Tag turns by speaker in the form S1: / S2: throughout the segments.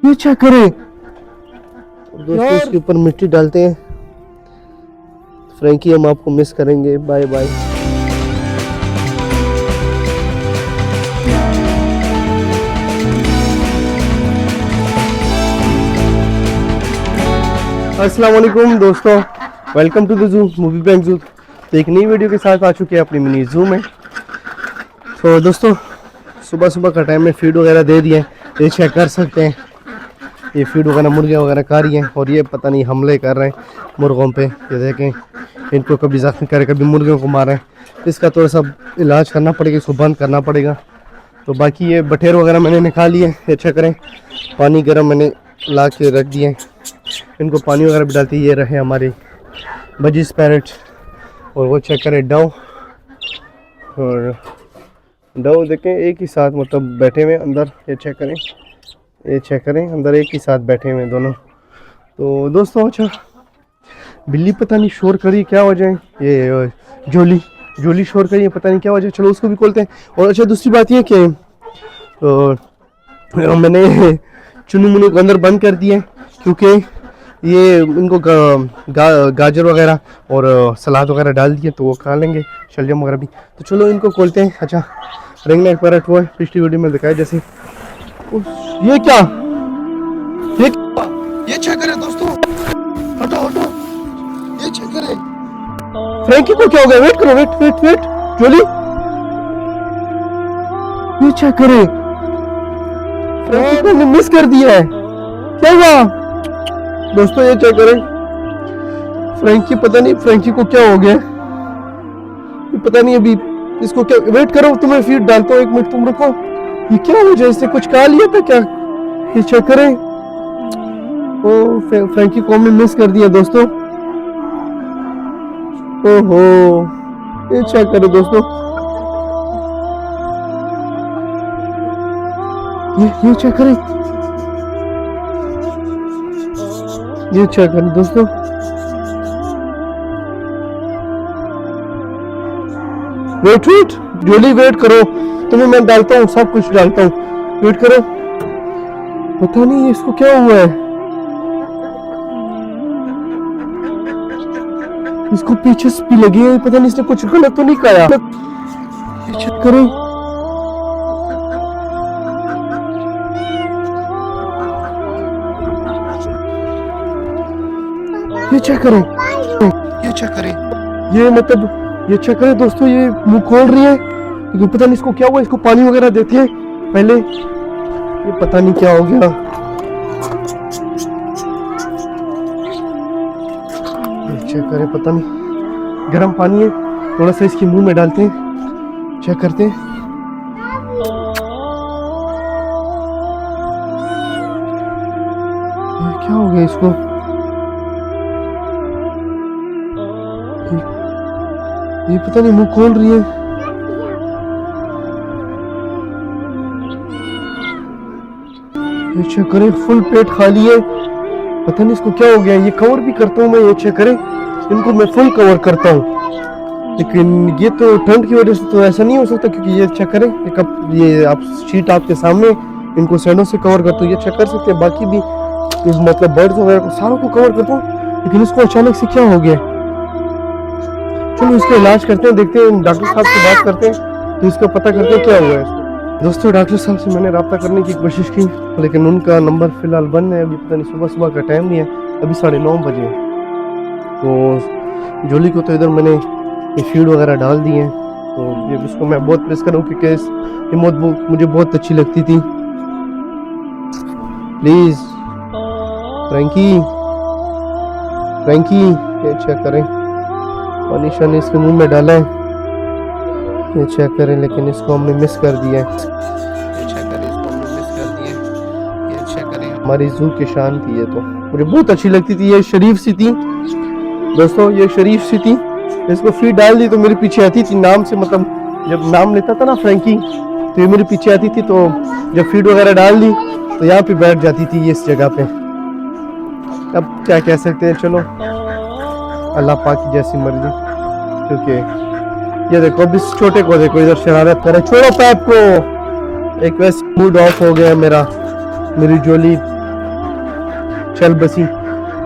S1: ये चेक करें दोस्तों, इसके ऊपर मिट्टी डालते हैं। फ्रैंकी हम आपको मिस करेंगे, बाय बाय। अस्सलाम वालेकुम दोस्तों, welcome to the zoo movie bank zoo. तो एक नई वीडियो के साथ आ चुके हैं अपनी मिनी जू में। तो दोस्तों सुबह सुबह का टाइम में फीड वगैरह दे दिए, ये चेक कर सकते हैं। ये फीड वगैरह मुर्गियाँ वगैरह खा रही हैं और ये पता नहीं हमले कर रहे हैं मुर्गों पे। ये देखें, इनको कभी जख्मी करे, कभी मुर्गियों को मार रहे हैं। इसका थोड़ा सा इलाज करना पड़ेगा, इसको बंद करना पड़ेगा। तो बाकी ये बटेर वगैरह मैंने निकाल लिए, ये चेक करें। पानी गर्म मैंने ला के रख दिए, इनको पानी वगैरह भी डालती। ये रहे हमारे बजीज पैरेट, और वो चेक करें डव। और डव देखें एक ही साथ मतलब बैठे हुए अंदर, ये चेक करें, ये चेक करें अंदर एक ही साथ बैठे हुए दोनों। तो दोस्तों अच्छा, बिल्ली पता नहीं शोर करी, क्या वजह है? ये जोली शोर करी, पता नहीं क्या वजह। चलो उसको भी खोलते हैं। और अच्छा दूसरी बात ये कि तो मैंने चुनू मुनू को अंदर बंद कर दिया है, क्योंकि ये इनको गाजर वगैरह और सलाद वगैरह डाल दिए तो वो खा लेंगे, शलजम वगैरह भी। तो चलो इनको खोलते हैं। अच्छा रिंग नेक पैरेट वो है, पिछली वीडियो में दिखाया जैसे। ये क्या, ये चेक करें दोस्तों, हटो हटो, ये चेक करें। फ्रैंकी को क्या हो गया? वेट करो, वेट वेट वेट जोली, ये चेक करें। फ्रैंकी को हमने मिस कर दिया है, क्या हुआ दोस्तों? ये चेक करें, फ्रैंकी पता नहीं फ्रैंकी को क्या हो गया, ये पता नहीं। अभी इसको क्या, वेट करो तुम्हें फीड डालता हूँ, एक मिनट तुम रुको। ये क्या हो जाए, इसने कुछ खा लिया था क्या? ये चेक करें। ओ फ्रैंकी को हमने मिस कर दिया दोस्तों। ओहो, ये चेक करें दोस्तों, ये चेक करें, ये चेक करें दोस्तों। वेट वेट जोली, वेट करो, तुम्हें मैं डालता हूँ, सब कुछ डालता हूँ, वेट करो। पता नहीं इसको क्या हुआ है, इसको पीछे भी लगी है, पता नहीं इसने कुछ गलत तो नहीं खाया। ये चेक करो, ये चेक करें, ये चेक करें, ये मतलब ये चेक करें दोस्तों, ये मुंह खोल रही है, लेकिन पता नहीं इसको क्या हुआ। इसको पानी वगैरह देती है पहले, ये पता नहीं क्या हो गया। चेक करें, पता नहीं गर्म पानी है, थोड़ा सा इसके मुंह में डालते हैं, चेक करते हैं। क्या हो गया इसको? ये पता नहीं मुंह खोल रही है। ये चेक करें, फुल पेट खाली है, पता नहीं इसको क्या हो गया। ये कवर भी करता हूँ मैं, ये चेक करें, इनको मैं फुल कवर करता हूँ, लेकिन ये तो ठंड की वजह से तो ऐसा नहीं हो सकता, क्योंकि ये चेक करें, ये आप शीट आपके सामने, इनको सैंडो से कवर करता हूँ, ये चेक कर सकते हैं। बाकी भी मतलब बर्ड्स वगैरह को सारों को कवर करता हूँ, लेकिन इसको अचानक से क्या हो गया। चलो इसका इलाज करते हैं, देखते हैं, डॉक्टर साहब से बात करते हैं, तो इसका पता करते हैं क्या हुआ है इसको। दोस्तों डॉक्टर साहब से मैंने रब्ता करने की कोशिश की, लेकिन उनका नंबर फिलहाल बंद है। अभी पता नहीं, सुबह सुबह का टाइम नहीं है, अभी 9:30 बजे। तो जोली को तो इधर मैंने ये फीड वगैरह डाल दी है, तो ये उसको मैं बहुत प्रेस करूँ, क्योंकि ये मुझे बहुत अच्छी लगती थी। प्लीज फ्रैंकी, फ्रैंकी ये चेक करें, पानी शानी इसके मुंह में डाला है, ये चेक करें, लेकिन इसको हमने मिस कर दिया है। ये चेक करें, इसको हमने मिस कर दिया है। ये चेक करें, हमारी जू की शान थी, ये तो मुझे बहुत अच्छी लगती थी, ये शरीफ सी थी दोस्तों, ये शरीफ सी थी। इसको फीड डाल दी तो मेरे पीछे आती थी नाम से, मतलब जब नाम लेता था ना फ्रैंकी, तो ये मेरे पीछे आती थी। तो जब फीड वगैरह डाल दी तो यहाँ पे बैठ जाती थी, ये इस जगह पे। अब क्या कह सकते हैं, चलो अल्लाह पाक की जैसी मर्जी। क्योंकि ये देखो, अब इस छोटे को देखो, इधर शरारत करे, छोड़ो पैप को। एक वैसे मूड ऑफ हो गया मेरा, मेरी जोली चल बसी।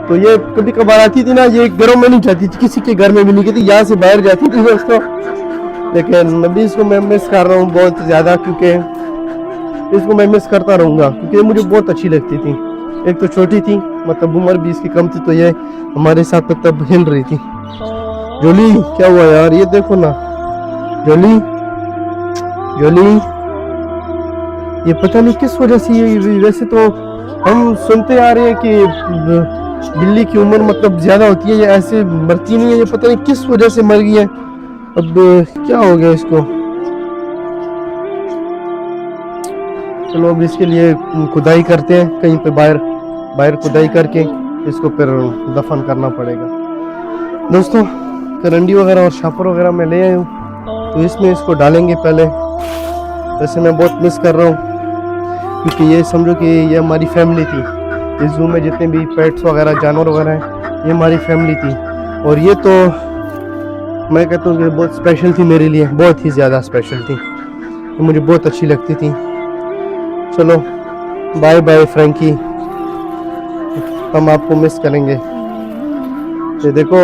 S1: तो ये कभी कभार आती थी ना, ये घरों में नहीं जाती थी, किसी के घर में भी नहीं गई थी, यहाँ से बाहर जाती थी दोस्तों। लेकिन अभी इसको मैं मिस कर रहा हूँ बहुत ज़्यादा, क्योंकि इसको मैं मिस करता रहूँगा, क्योंकि मुझे बहुत अच्छी लगती थी। एक तो छोटी थी, मतलब उम्र भी इसकी कम थी, तो ये हमारे साथ तब हिल रही थी। जोली क्या हुआ यार, ये देखो ना जोली, जोली ये पता नहीं किस वजह से ये, वैसे तो हम सुनते आ रहे हैं कि बिल्ली की उम्र मतलब ज्यादा होती है, ये ऐसे मरती नहीं है, ये पता नहीं किस वजह से मर गई है। अब क्या हो गया इसको, चलो अब इसके लिए खुदाई करते हैं कहीं पे, बाहर खुदाई करके इसको फिर दफन करना पड़ेगा। दोस्तों करंडी वगैरह और शापर वगैरह मैं ले आया हूँ, तो इसमें इसको डालेंगे पहले। वैसे मैं बहुत मिस कर रहा हूँ, क्योंकि ये समझो कि ये हमारी फैमिली थी। इस जू में जितने भी पेट्स वगैरह जानवर वगैरह हैं, ये हमारी फैमिली थी। और ये तो मैं कहता हूँ कि बहुत स्पेशल थी मेरे लिए, बहुत ही ज़्यादा स्पेशल थी, तो मुझे बहुत अच्छी लगती थी। चलो बाय बाय फ्रैंकी, हम आपको मिस करेंगे। ये देखो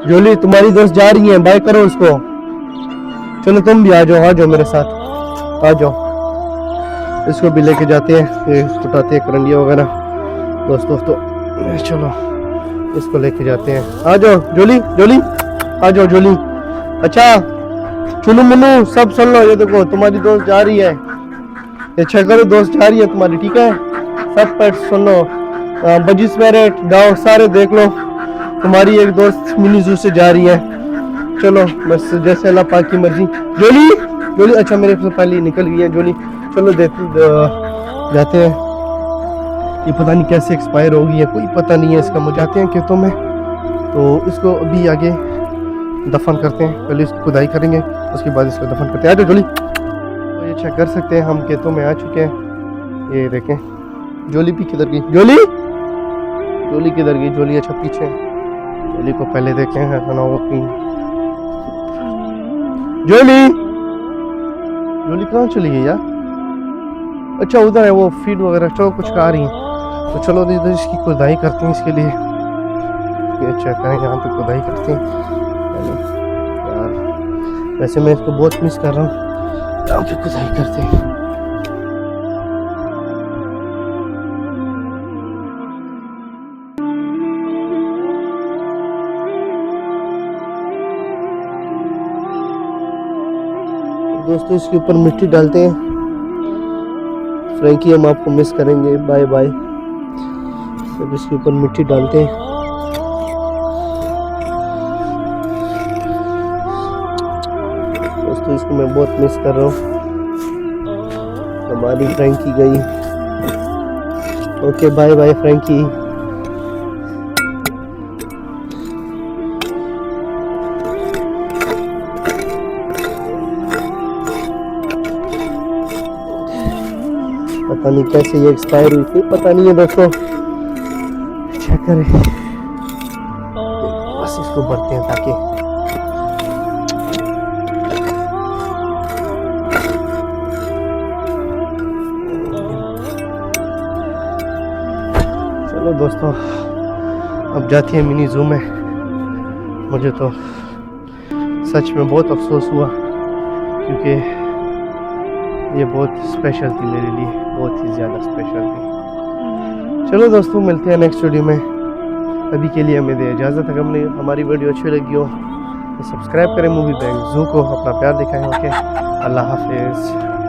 S1: जोली तुम्हारी दोस्त जा रही है, बाय करो उसको। चलो तुम भी आ जाओ मेरे साथ, आ जाओ। इसको भी लेके जाते हैं, ये उठाते हैं करंडिया वगैरह दोस्तों। तो चलो इसको लेके जाते हैं, आ जाओ जोली, जोली आ जाओ जोली। अच्छा चुनू मुनू सब सुन लो, ये देखो तुम्हारी दोस्त जा रही है, ये चेक करो दोस्त जा रही है तुम्हारी, ठीक है। सब पेट सुन लो, बजिस पैरेट डॉग सारे देख लो, तुम्हारी एक दोस्त मिनी जू से जा रही है। चलो बस जैसे अल्लाह पाक की मर्जी। जोली, जोली अच्छा मेरे से पहले निकल गई है जोली। चलो जाते हैं, ये पता नहीं कैसे एक्सपायर हो गई है, कोई पता नहीं है इसका। मुझे जाते हैं खेतों में, तो इसको अभी आगे दफन करते हैं, पहले इसको खुदाई करेंगे, उसके बाद इसको दफन करते हैं। आ जाओ जोली। तो ये चेक कर सकते हैं, हम खेतों में आ चुके हैं। ये देखें जोली भी किधर गई, जोली, जोली किधर गई, जोली अच्छा पीछे। जोली को पहले देखें है ना वो कहीं, जोली, जोली कहाँ चली गई यार। अच्छा उधर है वो फीड वगैरह, चलो कुछ खा रही है। तो चलो इधर इसकी खुदाई करते हैं, इसके लिए ये चेक करें, यहाँ पे खुदाई करते हैं यार। वैसे मैं इसको बहुत मिस कर रहा हूँ, यहाँ पे खुदाई करते हैं। दोस्तों इसके ऊपर मिट्टी डालते हैं। फ्रैंकी हम आपको मिस करेंगे, बाय बाय। तो इसके ऊपर मिट्टी डालते हैं। दोस्तों इसको मैं बहुत मिस कर रहा हूँ, हमारी फ्रैंकी गई। Okay bye bye Frankie. पता नहीं कैसे ये एक्सपायर हुई थी, पता नहीं है दोस्तों, चेक करें। बस इसको भरते हैं ताकि चलो दोस्तों अब जाते हैं मिनी जू में। मुझे तो सच में बहुत अफसोस हुआ, क्योंकि ये बहुत स्पेशल थी मेरे लिए, बहुत ही ज़्यादा स्पेशल थी। चलो दोस्तों मिलते हैं नेक्स्ट वीडियो में, अभी के लिए हमें दे इजाज़त। अगर हमने हमारी वीडियो अच्छी लगी हो तो सब्सक्राइब करें मूवी बैंक जू को, अपना प्यार दिखाएं। ओके अल्लाह हाफिज़।